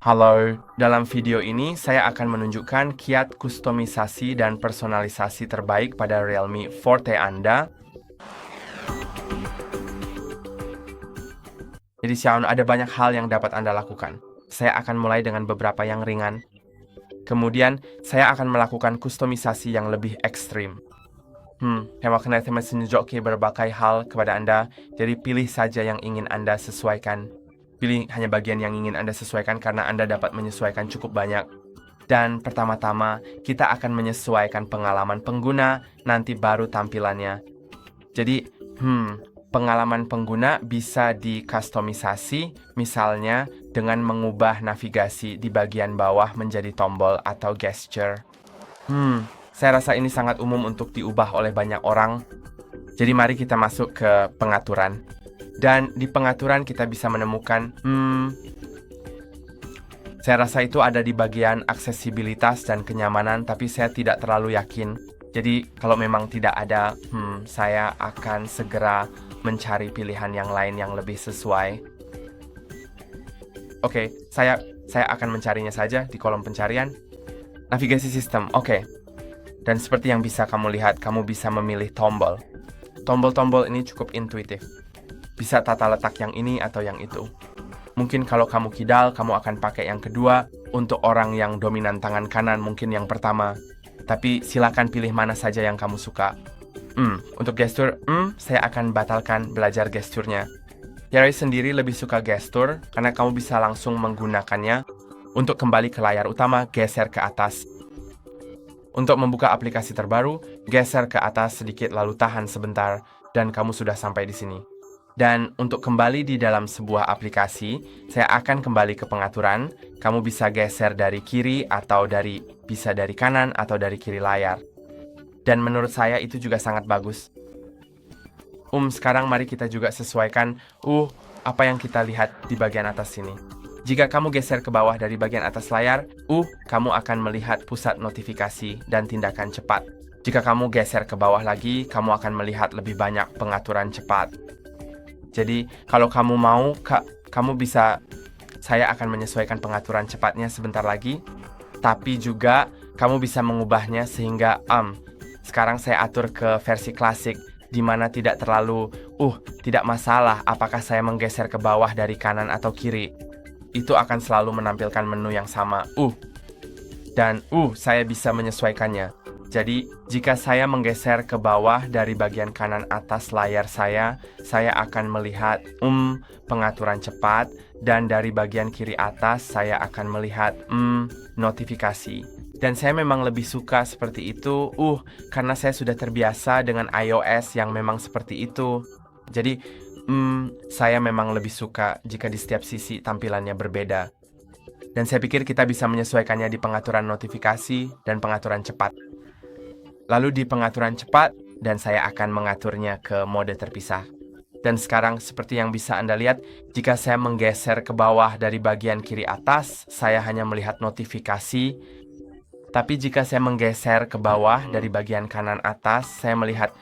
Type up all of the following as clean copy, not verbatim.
Halo, dalam video ini saya akan menunjukkan kiat kustomisasi dan personalisasi terbaik pada Realme Forte Anda. Jadi Xiaon, ada banyak hal yang dapat Anda lakukan. Saya akan mulai dengan beberapa yang ringan. Kemudian, saya akan melakukan kustomisasi yang lebih ekstrim. Hemat masih menunjukkan berbagai hal kepada Anda, jadi pilih saja yang ingin Anda sesuaikan. Pilih hanya bagian yang ingin Anda sesuaikan karena Anda dapat menyesuaikan cukup banyak. Dan pertama-tama, kita akan menyesuaikan pengalaman pengguna, nanti baru tampilannya. Jadi, pengalaman pengguna bisa dikustomisasi, misalnya dengan mengubah navigasi di bagian bawah menjadi tombol atau gesture. Saya rasa ini sangat umum untuk diubah oleh banyak orang. Jadi mari kita masuk ke pengaturan. Dan di pengaturan kita bisa menemukan, saya rasa itu ada di bagian aksesibilitas dan kenyamanan, tapi saya tidak terlalu yakin. Jadi kalau memang tidak ada, saya akan segera mencari pilihan yang lain yang lebih sesuai. Oke, saya akan mencarinya saja di kolom pencarian. Navigasi sistem, oke. Dan seperti yang bisa kamu lihat, kamu bisa memilih tombol. Tombol-tombol ini cukup intuitif. Bisa tata letak yang ini atau yang itu. Mungkin kalau kamu kidal, kamu akan pakai yang kedua. Untuk orang yang dominan tangan kanan, mungkin yang pertama. Tapi silakan pilih mana saja yang kamu suka. Untuk gestur, saya akan batalkan belajar gesturnya. Yari sendiri lebih suka gestur, karena kamu bisa langsung menggunakannya. Untuk kembali ke layar utama, geser ke atas. Untuk membuka aplikasi terbaru, geser ke atas sedikit lalu tahan sebentar, dan kamu sudah sampai di sini. Dan untuk kembali di dalam sebuah aplikasi, saya akan kembali ke pengaturan. Kamu bisa geser dari kiri atau bisa dari kanan atau dari kiri layar. Dan menurut saya itu juga sangat bagus. Sekarang mari kita juga sesuaikan, apa yang kita lihat di bagian atas sini. Jika kamu geser ke bawah dari bagian atas layar, kamu akan melihat pusat notifikasi dan tindakan cepat. Jika kamu geser ke bawah lagi, kamu akan melihat lebih banyak pengaturan cepat. Jadi, kalau kamu mau, kamu bisa, saya akan menyesuaikan pengaturan cepatnya sebentar lagi. Tapi juga, kamu bisa mengubahnya sehingga, sekarang saya atur ke versi klasik, di mana tidak terlalu, tidak masalah apakah saya menggeser ke bawah dari kanan atau kiri. Itu akan selalu menampilkan menu yang sama, Dan, saya bisa menyesuaikannya. Jadi, jika saya menggeser ke bawah dari bagian kanan atas layar saya akan melihat, pengaturan cepat, dan dari bagian kiri atas, saya akan melihat, notifikasi. Dan saya memang lebih suka seperti itu, karena saya sudah terbiasa dengan iOS yang memang seperti itu. Jadi, saya memang lebih suka jika di setiap sisi tampilannya berbeda. Dan saya pikir kita bisa menyesuaikannya di pengaturan notifikasi dan pengaturan cepat. Lalu di pengaturan cepat, dan saya akan mengaturnya ke mode terpisah. Dan sekarang seperti yang bisa Anda lihat, jika saya menggeser ke bawah dari bagian kiri atas, saya hanya melihat notifikasi. Tapi jika saya menggeser ke bawah dari bagian kanan atas, saya melihat,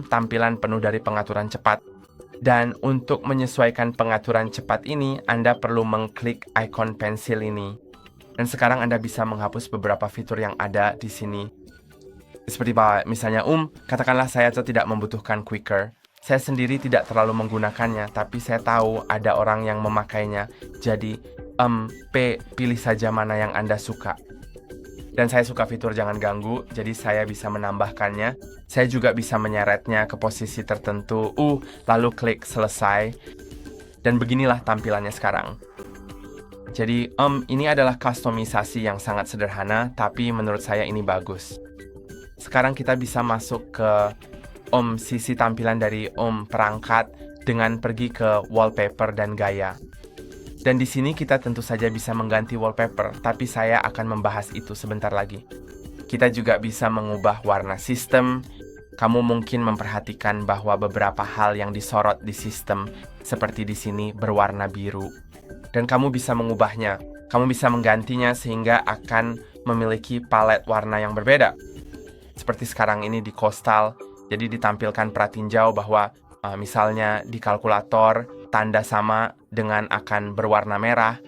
tampilan penuh dari pengaturan cepat. Dan untuk menyesuaikan pengaturan cepat ini, Anda perlu mengklik ikon pensil ini. Dan sekarang Anda bisa menghapus beberapa fitur yang ada di sini. Seperti misalnya, katakanlah saya tidak membutuhkan Quicker. Saya sendiri tidak terlalu menggunakannya, tapi saya tahu ada orang yang memakainya. Jadi, pilih saja mana yang Anda suka. Dan saya suka fitur jangan ganggu, jadi saya bisa menambahkannya. Saya juga bisa menyeretnya ke posisi tertentu, lalu klik selesai. Dan beginilah tampilannya sekarang. Jadi, ini adalah kustomisasi yang sangat sederhana, tapi menurut saya ini bagus. Sekarang kita bisa masuk ke sisi tampilan dari perangkat dengan pergi ke wallpaper dan gaya. Dan di sini kita tentu saja bisa mengganti wallpaper, tapi saya akan membahas itu sebentar lagi. Kita juga bisa mengubah warna sistem. Kamu mungkin memperhatikan bahwa beberapa hal yang disorot di sistem, seperti di sini, berwarna biru. Dan kamu bisa mengubahnya. Kamu bisa menggantinya sehingga akan memiliki palet warna yang berbeda. Seperti sekarang ini di Coastal, jadi ditampilkan pratinjau bahwa misalnya di kalkulator, tanda sama dengan akan berwarna merah,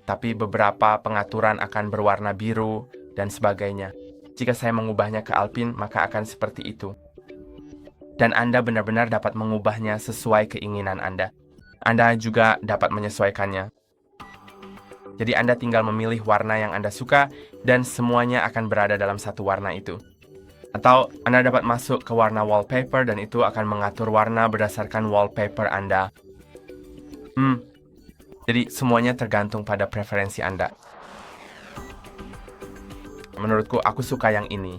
tapi beberapa pengaturan akan berwarna biru, dan sebagainya. Jika saya mengubahnya ke Alpine, maka akan seperti itu. Dan Anda benar-benar dapat mengubahnya sesuai keinginan Anda. Anda juga dapat menyesuaikannya. Jadi Anda tinggal memilih warna yang Anda suka, dan semuanya akan berada dalam satu warna itu. Atau Anda dapat masuk ke warna wallpaper, dan itu akan mengatur warna berdasarkan wallpaper Anda. Jadi semuanya tergantung pada preferensi Anda. Menurutku, aku suka yang ini.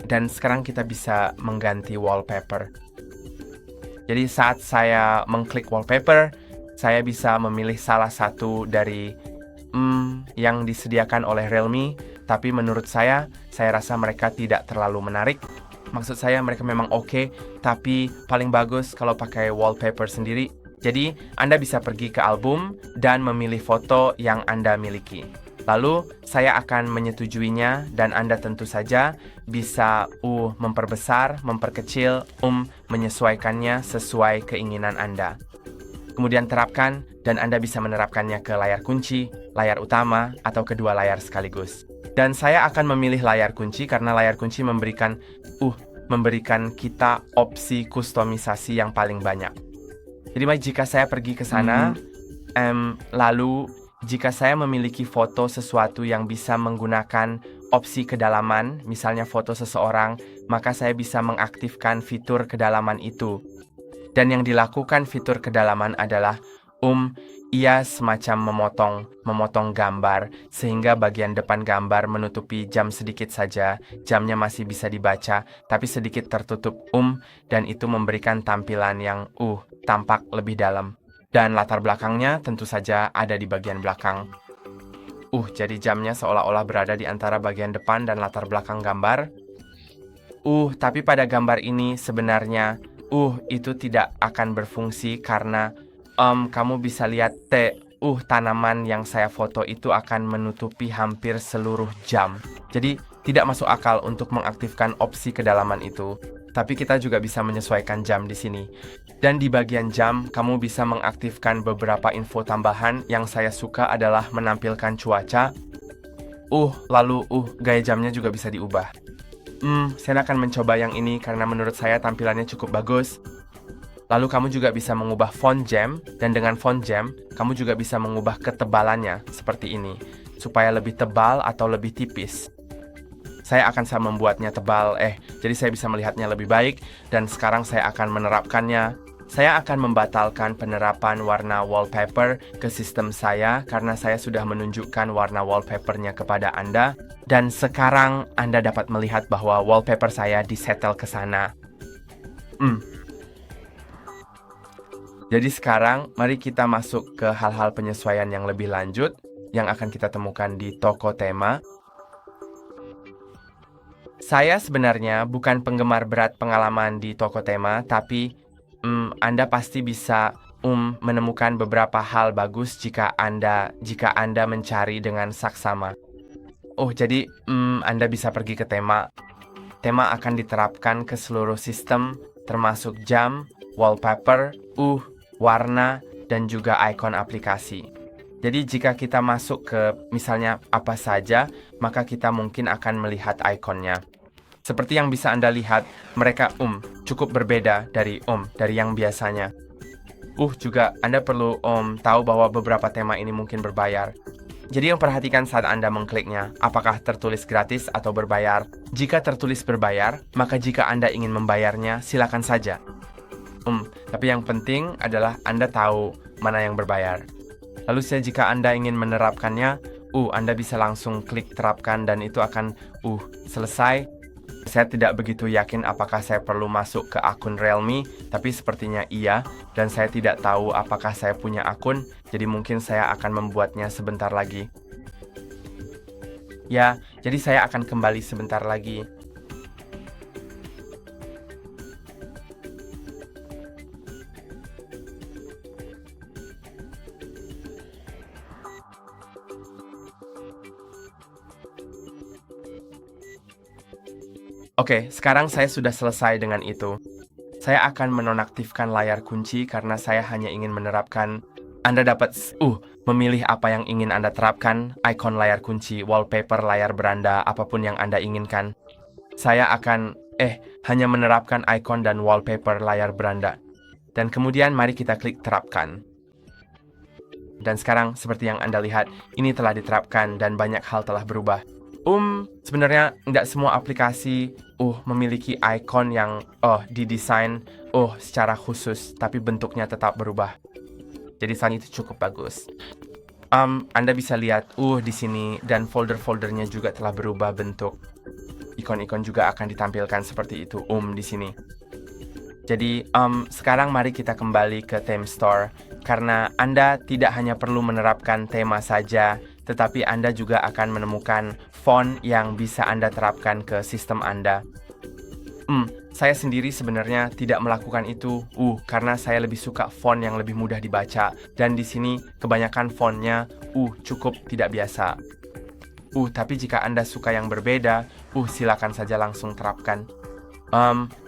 Dan sekarang kita bisa mengganti wallpaper. Jadi saat saya mengklik wallpaper, saya bisa memilih salah satu dari yang disediakan oleh Realme. Tapi menurut saya rasa mereka tidak terlalu menarik. Maksud saya mereka memang oke, tapi paling bagus kalau pakai wallpaper sendiri. Jadi Anda bisa pergi ke album dan memilih foto yang Anda miliki. Lalu saya akan menyetujuinya, dan Anda tentu saja bisa memperbesar, memperkecil, menyesuaikannya sesuai keinginan Anda. Kemudian terapkan, dan Anda bisa menerapkannya ke layar kunci, layar utama, atau kedua layar sekaligus. Dan saya akan memilih layar kunci karena layar kunci memberikan kita opsi kustomisasi yang paling banyak. Jadi jika saya pergi ke sana, lalu jika saya memiliki foto sesuatu yang bisa menggunakan opsi kedalaman, misalnya foto seseorang, maka saya bisa mengaktifkan fitur kedalaman itu. Dan yang dilakukan fitur kedalaman adalah ia semacam memotong gambar, sehingga bagian depan gambar menutupi jam sedikit saja, jamnya masih bisa dibaca, tapi sedikit tertutup, dan itu memberikan tampilan yang tampak lebih dalam. Dan latar belakangnya tentu saja ada di bagian belakang. Jadi jamnya seolah-olah berada di antara bagian depan dan latar belakang gambar. Tapi pada gambar ini sebenarnya, itu tidak akan berfungsi karena kamu bisa lihat tanaman yang saya foto itu akan menutupi hampir seluruh jam. Jadi tidak masuk akal untuk mengaktifkan opsi kedalaman itu. Tapi kita juga bisa menyesuaikan jam di sini. Dan di bagian jam, kamu bisa mengaktifkan beberapa info tambahan. Yang saya suka adalah menampilkan cuaca. Lalu gaya jamnya juga bisa diubah. Saya akan mencoba yang ini karena menurut saya tampilannya cukup bagus. Lalu kamu juga bisa mengubah font jam, dan dengan font jam, kamu juga bisa mengubah ketebalannya seperti ini, supaya lebih tebal atau lebih tipis. Saya akan membuatnya tebal, jadi saya bisa melihatnya lebih baik, dan sekarang saya akan menerapkannya. Saya akan membatalkan penerapan warna wallpaper ke sistem saya, karena saya sudah menunjukkan warna wallpapernya kepada Anda, dan sekarang Anda dapat melihat bahwa wallpaper saya disetel ke sana. Jadi sekarang, mari kita masuk ke hal-hal penyesuaian yang lebih lanjut, yang akan kita temukan di toko tema. Saya sebenarnya bukan penggemar berat pengalaman di toko tema, tapi Anda pasti bisa menemukan beberapa hal bagus jika Anda mencari dengan saksama. Jadi Anda bisa pergi ke tema. Tema akan diterapkan ke seluruh sistem, termasuk jam, wallpaper, warna, dan juga ikon aplikasi. Jadi jika kita masuk ke misalnya apa saja, maka kita mungkin akan melihat ikonnya. Seperti yang bisa Anda lihat, mereka cukup berbeda dari yang biasanya. Juga Anda perlu tahu bahwa beberapa tema ini mungkin berbayar. Jadi yang perhatikan saat Anda mengkliknya, apakah tertulis gratis atau berbayar. Jika tertulis berbayar, maka jika Anda ingin membayarnya, silakan saja. Tapi yang penting adalah Anda tahu mana yang berbayar. Lalu jika Anda ingin menerapkannya, Anda bisa langsung klik terapkan, dan itu akan selesai. Saya tidak begitu yakin apakah saya perlu masuk ke akun Realme, tapi sepertinya iya, dan saya tidak tahu apakah saya punya akun, jadi mungkin saya akan membuatnya sebentar lagi. Ya, jadi saya akan kembali sebentar lagi. Oke, sekarang saya sudah selesai dengan itu. Saya akan menonaktifkan layar kunci karena saya hanya ingin menerapkan. Anda dapat memilih apa yang ingin Anda terapkan, ikon layar kunci, wallpaper layar beranda, apapun yang Anda inginkan. Saya akan hanya menerapkan ikon dan wallpaper layar beranda. Dan kemudian mari kita klik terapkan. Dan sekarang seperti yang Anda lihat, ini telah diterapkan dan banyak hal telah berubah. Sebenarnya nggak semua aplikasi memiliki ikon yang didesain secara khusus, tapi bentuknya tetap berubah. Jadi saat itu cukup bagus. Anda bisa lihat di sini dan folder-foldernya juga telah berubah bentuk. Ikon-ikon juga akan ditampilkan seperti itu di sini. Jadi sekarang mari kita kembali ke theme store karena Anda tidak hanya perlu menerapkan tema saja, tetapi Anda juga akan menemukan font yang bisa Anda terapkan ke sistem Anda. Saya sendiri sebenarnya tidak melakukan itu karena saya lebih suka font yang lebih mudah dibaca, dan di sini kebanyakan fontnya cukup tidak biasa. Tapi jika Anda suka yang berbeda, silakan saja langsung terapkan.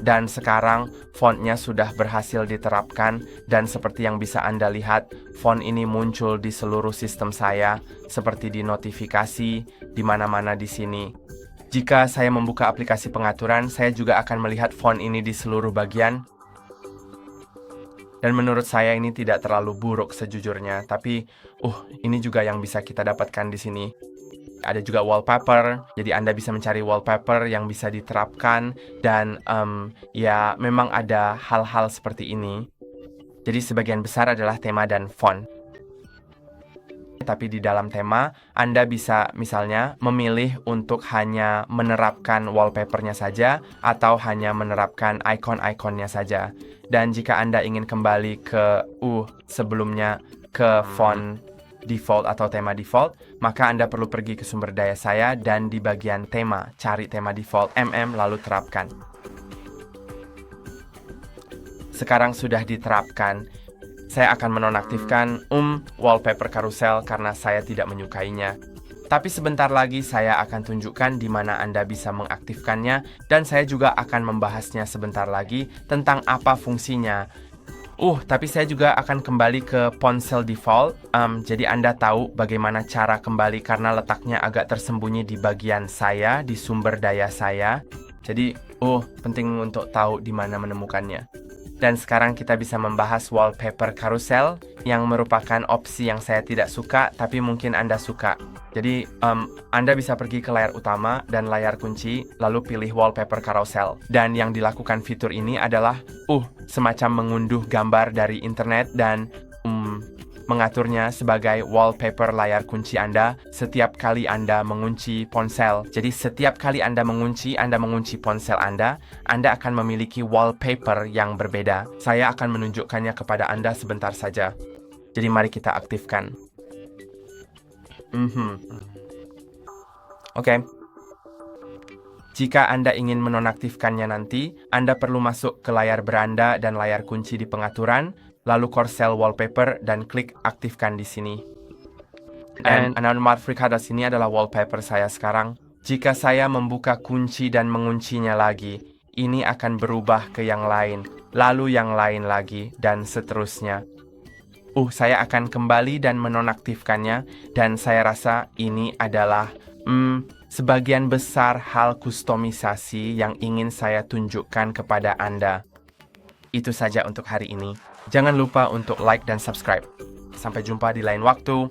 Dan sekarang fontnya sudah berhasil diterapkan, dan seperti yang bisa Anda lihat, font ini muncul di seluruh sistem saya, seperti di notifikasi, di mana-mana di sini. Jika saya membuka aplikasi pengaturan, saya juga akan melihat font ini di seluruh bagian. Dan menurut saya ini tidak terlalu buruk sejujurnya, tapi ini juga yang bisa kita dapatkan di sini. Ada juga wallpaper, jadi Anda bisa mencari wallpaper yang bisa diterapkan, dan ya memang ada hal-hal seperti ini. Jadi sebagian besar adalah tema dan font. Tapi di dalam tema, Anda bisa misalnya memilih untuk hanya menerapkan wallpapernya saja atau hanya menerapkan ikon-ikonnya saja. Dan jika Anda ingin kembali ke sebelumnya ke font default atau tema default, maka Anda perlu pergi ke sumber daya saya dan di bagian tema, cari tema default lalu terapkan. Sekarang sudah diterapkan. Saya akan menonaktifkan wallpaper carousel karena saya tidak menyukainya. Tapi sebentar lagi saya akan tunjukkan di mana Anda bisa mengaktifkannya, dan saya juga akan membahasnya sebentar lagi tentang apa fungsinya. Tapi saya juga akan kembali ke ponsel default, jadi Anda tahu bagaimana cara kembali karena letaknya agak tersembunyi di bagian saya, di sumber daya saya. Jadi, penting untuk tahu di mana menemukannya. Dan sekarang kita bisa membahas wallpaper carousel yang merupakan opsi yang saya tidak suka, tapi mungkin Anda suka. Jadi, Anda bisa pergi ke layar utama dan layar kunci, lalu pilih wallpaper carousel. Dan yang dilakukan fitur ini adalah, semacam mengunduh gambar dari internet dan mengaturnya sebagai wallpaper layar kunci Anda setiap kali Anda mengunci ponsel. Jadi setiap kali Anda mengunci ponsel Anda akan memiliki wallpaper yang berbeda. Saya akan menunjukkannya kepada Anda sebentar saja. Jadi mari kita aktifkan. Oke. Jika Anda ingin menonaktifkannya nanti, Anda perlu masuk ke layar beranda dan layar kunci di pengaturan, lalu Carousel Wallpaper, dan klik aktifkan di sini. Dan Anonymous Fricadas ini adalah wallpaper saya sekarang. Jika saya membuka kunci dan menguncinya lagi, ini akan berubah ke yang lain, lalu yang lain lagi, dan seterusnya. Saya akan kembali dan menonaktifkannya, dan saya rasa ini adalah sebagian besar hal kustomisasi yang ingin saya tunjukkan kepada Anda. Itu saja untuk hari ini. Jangan lupa untuk like dan subscribe. Sampai jumpa di lain waktu.